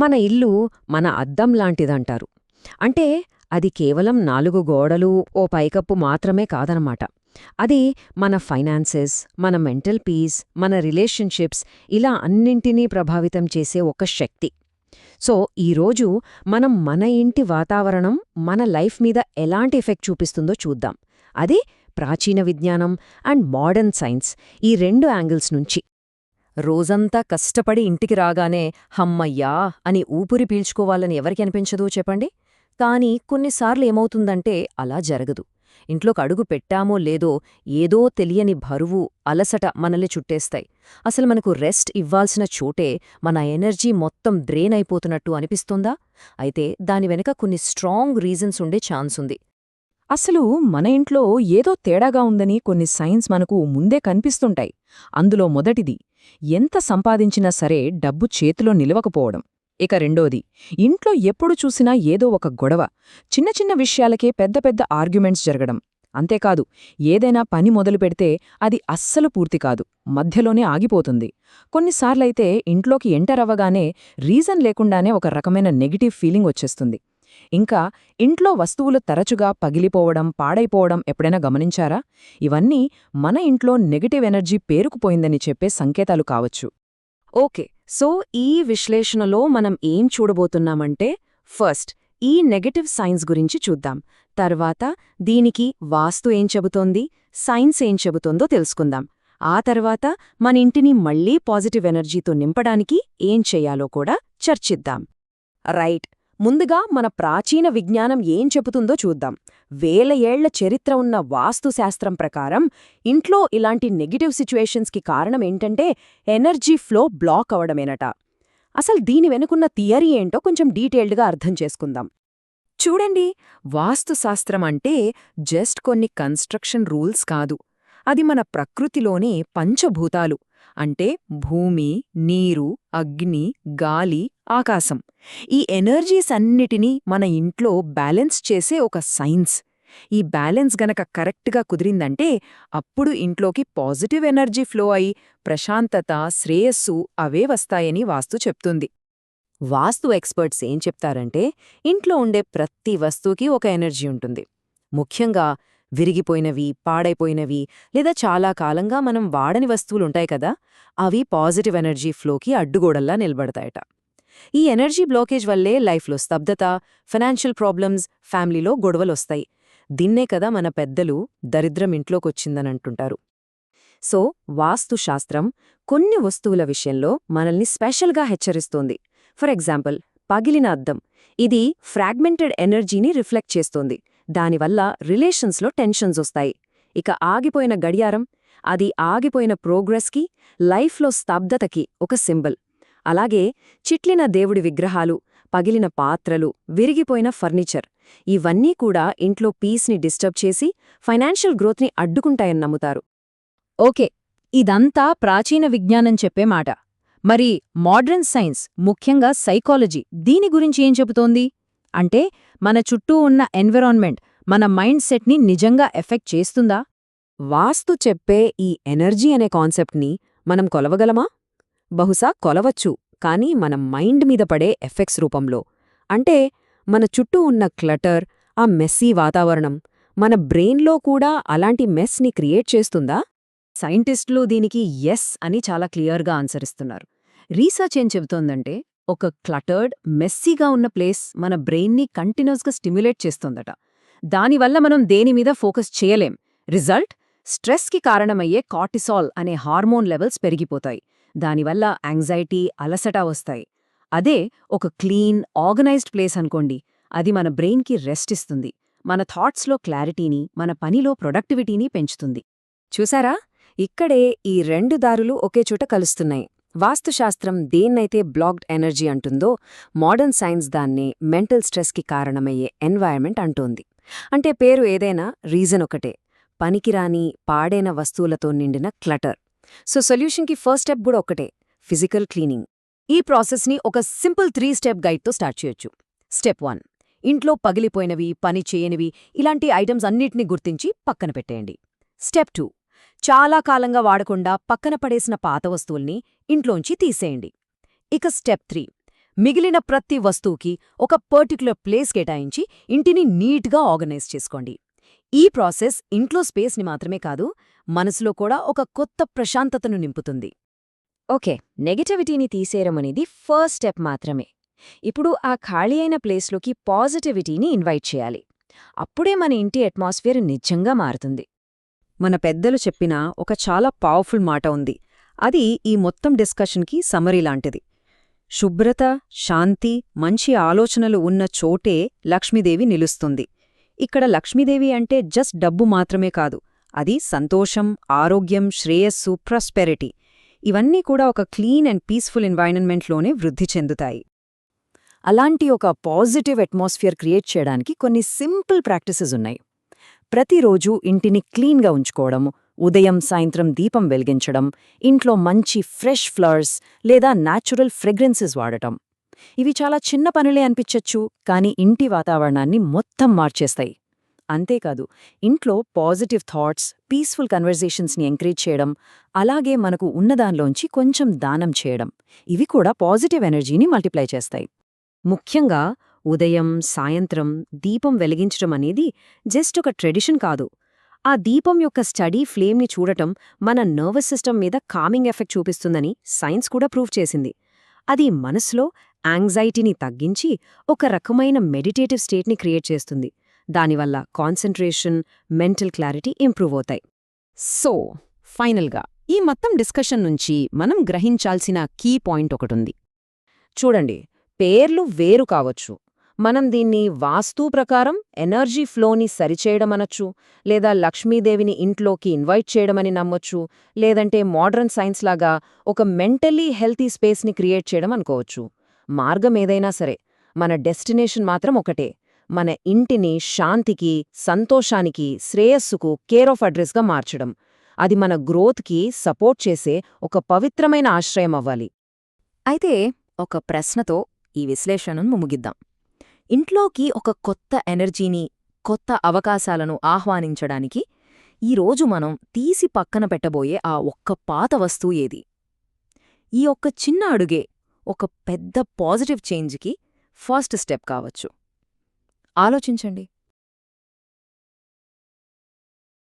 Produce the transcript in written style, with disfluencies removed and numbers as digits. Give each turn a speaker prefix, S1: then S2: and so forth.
S1: మన ఇల్లు మన అద్దం లాంటిదంటారు. అంటే అది కేవలం 4 గోడలు, ఓ పైకప్పు మాత్రమే కాదనమాట. అది మన ఫైనాన్సెస్, మన మెంటల్ పీస్, మన రిలేషన్షిప్స్ ఇలా అన్నింటినీ ప్రభావితం చేసే ఒక శక్తి. సో, ఈరోజు మనం మన ఇంటి వాతావరణం మన లైఫ్ మీద ఎలాంటి ఎఫెక్ట్ చూపిస్తుందో చూద్దాం. అది ప్రాచీన విజ్ఞానం అండ్ మోడర్న్ సైన్స్, ఈ 2 యాంగిల్స్ నుంచి. రోజంతా కష్టపడి ఇంటికి రాగానే హమ్మయ్యా అని ఊపిరి పీల్చుకోవాలని ఎవరికి అనిపించదు చెప్పండి. కానీ కొన్నిసార్లు ఏమవుతుందంటే అలా జరగదు. ఇంట్లోకి అడుగు పెట్టామో లేదో ఏదో తెలియని బరువు, అలసట మనల్ని చుట్టేస్తాయి. అసలు మనకు రెస్ట్ ఇవ్వాల్సిన చోటే మన ఎనర్జీ మొత్తం డ్రైన్ అయిపోతున్నట్టు అనిపిస్తుందా? అయితే దాని వెనుక కొన్ని స్ట్రాంగ్ రీజన్స్ ఉండే ఛాన్స్ ఉంది.
S2: అసలు మన ఇంట్లో ఏదో తేడాగా ఉందని కొన్ని సైన్స్ మనకు ముందే కనిపిస్తుంటాయి. అందులో మొదటిది, ఎంత సంపాదించినా సరే డబ్బు చేతిలో నిలవకపోవడం. ఇక రెండోది, ఇంట్లో ఎప్పుడు చూసినా ఏదో ఒక గొడవ, చిన్న చిన్న విషయాలకే పెద్ద పెద్ద ఆర్గ్యుమెంట్స్ జరగడం. అంతేకాదు, ఏదైనా పని మొదలు పెడితే అది అస్సలు పూర్తి కాదు, మధ్యలోనే ఆగిపోతుంది. కొన్నిసార్లయితే ఇంట్లోకి ఎంటర్ అవ్వగానే రీజన్ లేకుండానే ఒక రకమైన నెగిటివ్ ఫీలింగ్ వచ్చేస్తుంది. ఇంకా ఇంట్లో వస్తువులు తరచుగా పగిలిపోవడం, పాడైపోవడం ఎప్పుడైనా గమనించారా? ఇవన్నీ మన ఇంట్లో నెగటివ్ ఎనర్జీ పేరుకుపోయిందని చెప్పే సంకేతాలు కావచ్చు.
S1: ఓకే, సో ఈ విశ్లేషణలో మనం ఏం చూడబోతున్నామంటే, ఫస్ట్ ఈ నెగటివ్ సైన్స్ గురించి చూద్దాం. తర్వాత దీనికి వాస్తు ఏం చెబుతోంది, సైన్స్ ఏం చెబుతోందో తెలుసుకుందాం. ఆ తర్వాత మన ఇంటిని మళ్లీ పాజిటివ్ ఎనర్జీతో నింపడానికి ఏం చెయ్యాలో కూడా చర్చిద్దాం. రైట్, ముందుగా మన ప్రాచీన విజ్ఞానం ఏం చెబుతుందో చూద్దాం. వేల ఏళ్ల చరిత్ర ఉన్న వాస్తుశాస్త్రం ప్రకారం ఇంట్లో ఇలాంటి నెగటివ్ సిచ్యువేషన్స్కి కారణం ఏంటంటే ఎనర్జీ ఫ్లో బ్లాక్ అవడమేనట. అసలు దీని వెనుకున్న థియరీ ఏంటో కొంచెం డీటెయిల్డ్గా అర్థం చేసుకుందాం. చూడండి, వాస్తుశాస్త్రం అంటే జస్ట్ కొన్ని కన్స్ట్రక్షన్ రూల్స్ కాదు. అది మన ప్రకృతిలోని పంచభూతాలు, అంటే భూమి, నీరు, అగ్ని, గాలి, ఆకాశం, ఈ ఎనర్జీస్ అన్నిటినీ మన ఇంట్లో బ్యాలెన్స్ చేసే ఒక సైన్స్. ఈ బ్యాలెన్స్ గనక కరెక్ట్గా కుదిరిందంటే అప్పుడు ఇంట్లోకి పాజిటివ్ ఎనర్జీ ఫ్లో అయి ప్రశాంతత, శ్రేయస్సు అవే వస్తాయని వాస్తు చెప్తుంది. వాస్తు ఎక్స్పర్ట్స్ ఏం చెప్తారంటే, ఇంట్లో ఉండే ప్రతి వస్తువుకి ఒక ఎనర్జీ ఉంటుంది. ముఖ్యంగా విరిగిపోయినవి, పాడైపోయినవి లేదా చాలా కాలంగా మనం వాడని వస్తువులుంటాయి కదా, అవి పాజిటివ్ ఎనర్జీ ఫ్లోకి అడ్డుగోడల్లా నిలబడతాయట. ఈ ఎనర్జీ బ్లాకేజ్ వల్లే లైఫ్లో స్తబ్దత, ఫైనాన్షియల్ ప్రాబ్లమ్స్, ఫ్యామిలీలో గొడవలొస్తాయి. దీన్నే కదా మన పెద్దలు దరిద్రం ఇంట్లోకొచ్చిందనంటుంటారు. సో, వాస్తుశాస్త్రం కొన్ని వస్తువుల విషయంలో మనల్ని స్పెషల్గా హెచ్చరిస్తోంది. ఫర్ ఎగ్జాంపుల్, పగిలిన అద్దం. ఇది ఫ్రాగ్మెంటెడ్ ఎనర్జీని రిఫ్లెక్ట్ చేస్తోంది. దానివల్ల రిలేషన్స్లో టెన్షన్స్ వస్తాయి. ఇక ఆగిపోయిన గడియారం, అది ఆగిపోయిన ప్రోగ్రెస్కి, లైఫ్లో స్తబ్దతకి ఒక సింబల్. అలాగే చిట్లిన దేవుడి విగ్రహాలు, పగిలిన పాత్రలు, విరిగిపోయిన ఫర్నిచర్, ఇవన్నీ కూడా ఇంట్లో పీస్ని డిస్టర్బ్ చేసి ఫైనాన్షియల్ గ్రోత్ని అడ్డుకుంటాయని నమ్ముతారు.
S2: ఓకే, ఇదంతా ప్రాచీన విజ్ఞానం చెప్పే మాట. మరి మోడ్రన్ సైన్స్, ముఖ్యంగా సైకాలజీ, దీని గురించి ఏం చెబుతోంది? అంటే మన చుట్టూ ఉన్న ఎన్విరాన్మెంట్ మన మైండ్ సెట్ని నిజంగా ఎఫెక్ట్ చేస్తుందా?
S1: వాస్తు చెప్పే ఈ ఎనర్జీ అనే కాన్సెప్ట్ని మనం కొలవగలమా? బహుశా కొలవచ్చు, కానీ మన మైండ్ మీద పడే ఎఫెక్ట్స్ రూపంలో. అంటే మన చుట్టూ ఉన్న క్లటర్, ఆ మెస్సీ వాతావరణం మన బ్రెయిన్లో కూడా అలాంటి మెస్ని క్రియేట్ చేస్తుందా? సైంటిస్టులు దీనికి ఎస్ అని చాలా క్లియర్గా ఆన్సర్ ఇస్తున్నారు. రీసెర్చ్ ఏం చెబుతోందంటే, ఒక క్లటర్డ్, మెస్సీగా ఉన్న ప్లేస్ మన బ్రెయిన్ని కంటిన్యూస్గా స్టిమ్యులేట్ చేస్తోందట. దానివల్ల మనం దేనిమీద ఫోకస్ చేయలేం. రిజల్ట్, స్ట్రెస్కి కారణమయ్యే కార్టిసాల్ అనే హార్మోన్ లెవెల్స్ పెరిగిపోతాయి. దానివల్ల యాంగ్జైటీ, అలసట వస్తాయి. అదే ఒక క్లీన్, ఆర్గనైజ్డ్ ప్లేస్ అనుకోండి, అది మన బ్రెయిన్కి రెస్ట్ ఇస్తుంది, మన థాట్స్లో క్లారిటీని, మన పనిలో ప్రొడక్టివిటీని పెంచుతుంది. చూసారా, ఇక్కడే ఈ 2 దారులు ఒకే చోట కలుస్తున్నాయి. వాస్తుశాస్త్రం దేన్నైతే బ్లాక్డ్ ఎనర్జీ అంటుందో, మోడర్న్ సైన్స్ దాన్నే మెంటల్ స్ట్రెస్కి కారణమయ్యే ఎన్వైర్మెంట్ అంటోంది. అంటే పేరు ఏదైనా, రీజన్ ఒకటే, పనికిరాని, పాడైన వస్తువులతో నిండిన క్లటర్. సో సొల్యూషన్కి ఫస్ట్ స్టెప్ కూడా ఒక్కటే, ఫిజికల్ క్లీనింగ్. ఈ ప్రాసెస్ని ఒక సింపుల్ 3 స్టెప్ గైడ్తో స్టార్ట్ చేయొచ్చు. స్టెప్ 1, ఇంట్లో పగిలిపోయినవి, పని చేయనివి, ఇలాంటి ఐటమ్స్ అన్నిటినీ గుర్తించి పక్కన పెట్టేయండి. స్టెప్ 2, చాలా కాలంగా వాడకుండా పక్కన పడేసిన పాత వస్తువుల్ని ఇంట్లోంచి తీసేయండి. ఇక స్టెప్ 3, మిగిలిన ప్రతి వస్తువుకి ఒక పర్టిక్యులర్ ప్లేస్ కేటాయించి ఇంటిని నీట్గా ఆర్గనైజ్ చేసుకోండి. ఈ ప్రాసెస్ ఇంట్లో స్పేస్ని మాత్రమే కాదు, మనసులో కూడా ఒక కొత్త ప్రశాంతతను నింపుతుంది. ఓకే, నెగటివిటీని తీసేయడం అనేది ఫస్ట్ స్టెప్ మాత్రమే. ఇప్పుడు ఆ ఖాళీ అయిన ప్లేస్లోకి పాజిటివిటీని ఇన్వైట్ చేయాలి. అప్పుడే మన ఇంటి అట్మాస్ఫియర్ నిజంగా మారుతుంది.
S2: మన పెద్దలు చెప్పిన ఒక చాలా పవర్ఫుల్ మాట ఉంది. అది ఈ మొత్తం డిస్కషన్కి సమరీ లాంటిది. శుభ్రత, శాంతి, మంచి ఆలోచనలు ఉన్న చోటే లక్ష్మీదేవి నిలుస్తుంది. ఇక్కడ లక్ష్మీదేవి అంటే జస్ట్ డబ్బు మాత్రమే కాదు, అది సంతోషం, ఆరోగ్యం, శ్రేయస్సు, ప్రాస్పెరిటీ ఇవన్నీ కూడా ఒక క్లీన్ అండ్ పీస్ఫుల్ ఎన్వైరన్మెంట్లోనే వృద్ధి చెందుతాయి.
S1: అలాంటి ఒక పాజిటివ్ అట్మాస్ఫియర్ క్రియేట్ చేయడానికి కొన్ని సింపుల్ ప్రాక్టీసెస్ ఉన్నాయి. ప్రతిరోజూ ఇంటిని క్లీన్గా ఉంచుకోవడం, ఉదయం సాయంత్రం దీపం వెలిగించడం, ఇంట్లో మంచి ఫ్రెష్ ఫ్లవర్స్ లేదా న్యాచురల్ ఫ్రెగ్రెన్సెస్ వాడటం. ఇవి చాలా చిన్న పనులే అనిపించచ్చు, కానీ ఇంటి వాతావరణాన్ని మొత్తం మార్చేస్తాయి. అంతేకాదు, ఇంట్లో పాజిటివ్ థాట్స్, పీస్ఫుల్ కన్వర్జేషన్స్ని ఎంకరేజ్ చేయడం, అలాగే మనకు ఉన్నదానిలోంచి కొంచెం దానం చేయడం, ఇవి కూడా పాజిటివ్ ఎనర్జీని మల్టిప్లై చేస్తాయి. ముఖ్యంగా ఉదయం సాయంత్రం దీపం వెలిగించడం అనేది జస్ట్ ఒక ట్రెడిషన్ కాదు. ఆ దీపం యొక్క స్టడీ ఫ్లేమ్ని చూడటం మన నర్వస్ సిస్టమ్ మీద కామింగ్ ఎఫెక్ట్ చూపిస్తుందని సైన్స్ కూడా ప్రూవ్ చేసింది. అది మనసులో యాంగ్జైటీని తగ్గించి ఒక రకమైన మెడిటేటివ్ స్టేట్ని క్రియేట్ చేస్తుంది. దానివల్ల కాన్సంట్రేషన్, మెంటల్ క్లారిటీ ఇంప్రూవ్ అవుతాయి.
S2: సో ఫైనల్గా ఈ మొత్తం డిస్కషన్ నుంచి మనం గ్రహించాల్సిన కీ పాయింట్ ఒకటుంది.
S1: చూడండి, పేర్లు వేరు కావచ్చు, మనం దీన్ని వాస్తు ప్రకారం ఎనర్జీ ఫ్లోని సరిచేయడమనొచ్చు, లేదా లక్ష్మీదేవిని ఇంట్లోకి ఇన్వైట్ చేయడమని నమ్మొచ్చు, లేదంటే మోడర్న్ సైన్స్ లాగా ఒక మెంటలీ హెల్తీ స్పేస్ని క్రియేట్ చేయడం అనుకోవచ్చు. మార్గం ఏదైనా సరే, మన డెస్టినేషన్ మాత్రం ఒకటే: మన ఇంటిని శాంతికి, సంతోషానికి, శ్రేయస్సుకు కేర్ ఆఫ్ అడ్రస్గా మార్చడం. అది మన గ్రోత్కి సపోర్ట్ చేసే ఒక పవిత్రమైన ఆశ్రయం అవ్వాలి. అయితే ఒక ప్రశ్నతో ఈ విశ్లేషణను ముగిద్దాం. ఇంట్లోకి ఒక కొత్త ఎనర్జీని, కొత్త అవకాశాలను ఆహ్వానించడానికి ఈరోజు మనం తీసి పక్కన పెట్టబోయే ఆ ఒక్క పాత వస్తువు ఏది? ఈ ఒక్క చిన్న అడుగే ఒక పెద్ద పాజిటివ్ చేంజ్కి ఫస్ట్ స్టెప్ కావచ్చు. ఆలోచించండి.